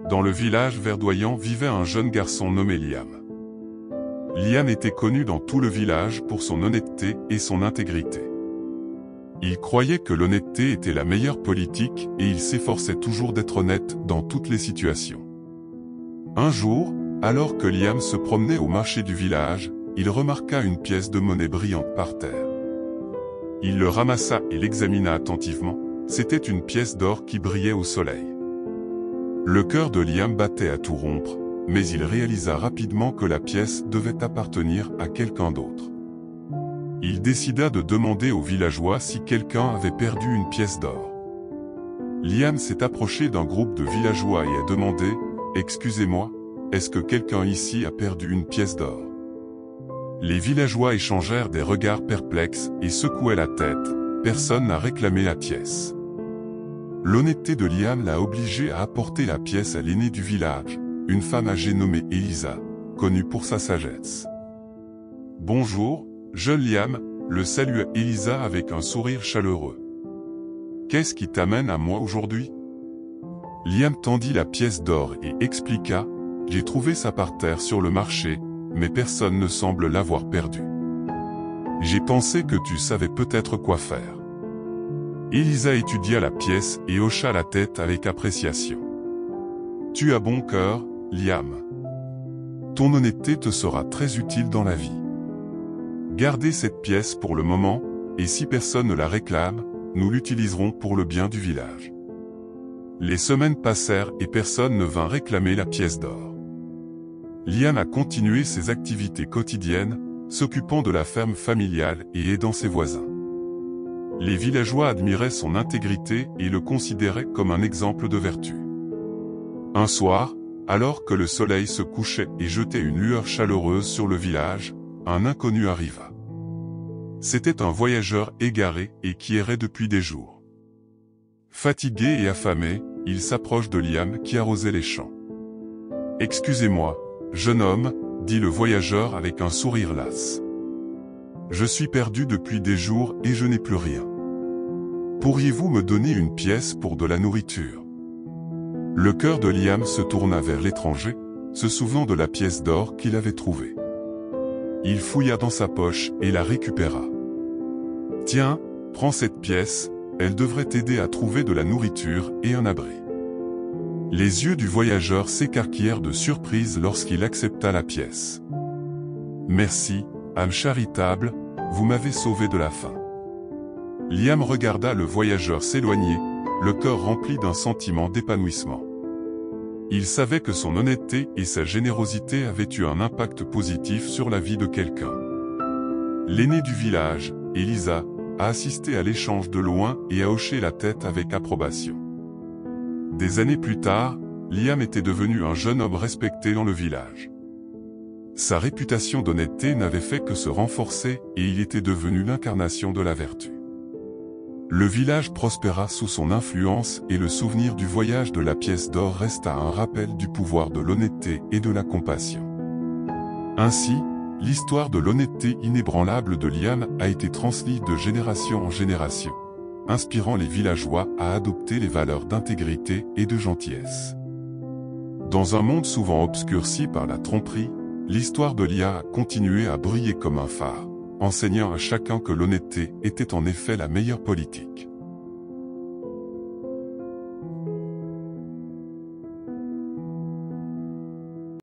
Dans le village verdoyant vivait un jeune garçon nommé Liam. Liam était connu dans tout le village pour son honnêteté et son intégrité. Il croyait que l'honnêteté était la meilleure politique et il s'efforçait toujours d'être honnête dans toutes les situations. Un jour, alors que Liam se promenait au marché du village, il remarqua une pièce de monnaie brillante par terre. Il le ramassa et l'examina attentivement. C'était une pièce d'or qui brillait au soleil. Le cœur de Liam battait à tout rompre, mais il réalisa rapidement que la pièce devait appartenir à quelqu'un d'autre. Il décida de demander aux villageois si quelqu'un avait perdu une pièce d'or. Liam s'est approché d'un groupe de villageois et a demandé « Excusez-moi, est-ce que quelqu'un ici a perdu une pièce d'or ?» Les villageois échangèrent des regards perplexes et secouaient la tête. Personne n'a réclamé la pièce. L'honnêteté de Liam l'a obligé à apporter la pièce à l'aînée du village, une femme âgée nommée Elisa, connue pour sa sagesse. « Bonjour, jeune Liam », le salua Elisa avec un sourire chaleureux. « Qu'est-ce qui t'amène à moi aujourd'hui ?» Liam tendit la pièce d'or et expliqua « J'ai trouvé ça par terre sur le marché, mais personne ne semble l'avoir perdue. J'ai pensé que tu savais peut-être quoi faire. » Elisa étudia la pièce et hocha la tête avec appréciation. « Tu as bon cœur, Liam. Ton honnêteté te sera très utile dans la vie. Gardez cette pièce pour le moment, et si personne ne la réclame, nous l'utiliserons pour le bien du village. » Les semaines passèrent et personne ne vint réclamer la pièce d'or. Liam a continué ses activités quotidiennes, s'occupant de la ferme familiale et aidant ses voisins. Les villageois admiraient son intégrité et le considéraient comme un exemple de vertu. Un soir, alors que le soleil se couchait et jetait une lueur chaleureuse sur le village, un inconnu arriva. C'était un voyageur égaré et qui errait depuis des jours. Fatigué et affamé, il s'approche de Liam qui arrosait les champs. « Excusez-moi, jeune homme, » dit le voyageur avec un sourire las. « Je suis perdu depuis des jours et je n'ai plus rien. Pourriez-vous me donner une pièce pour de la nourriture ?» Le cœur de Liam se tourna vers l'étranger, se souvenant de la pièce d'or qu'il avait trouvée. Il fouilla dans sa poche et la récupéra. « Tiens, prends cette pièce, elle devrait t'aider à trouver de la nourriture et un abri. » Les yeux du voyageur s'écarquillèrent de surprise lorsqu'il accepta la pièce. « Merci, âme charitable, vous m'avez sauvé de la faim. » Liam regarda le voyageur s'éloigner, le cœur rempli d'un sentiment d'épanouissement. Il savait que son honnêteté et sa générosité avaient eu un impact positif sur la vie de quelqu'un. L'aînée du village, Elisa, a assisté à l'échange de loin et a hoché la tête avec approbation. Des années plus tard, Liam était devenu un jeune homme respecté dans le village. Sa réputation d'honnêteté n'avait fait que se renforcer et il était devenu l'incarnation de la vertu. Le village prospéra sous son influence et le souvenir du voyage de la pièce d'or resta un rappel du pouvoir de l'honnêteté et de la compassion. Ainsi, l'histoire de l'honnêteté inébranlable de Liam a été transmise de génération en génération, inspirant les villageois à adopter les valeurs d'intégrité et de gentillesse. Dans un monde souvent obscurci par la tromperie, l'histoire de Liam a continué à briller comme un phare, enseignant à chacun que l'honnêteté était en effet la meilleure politique.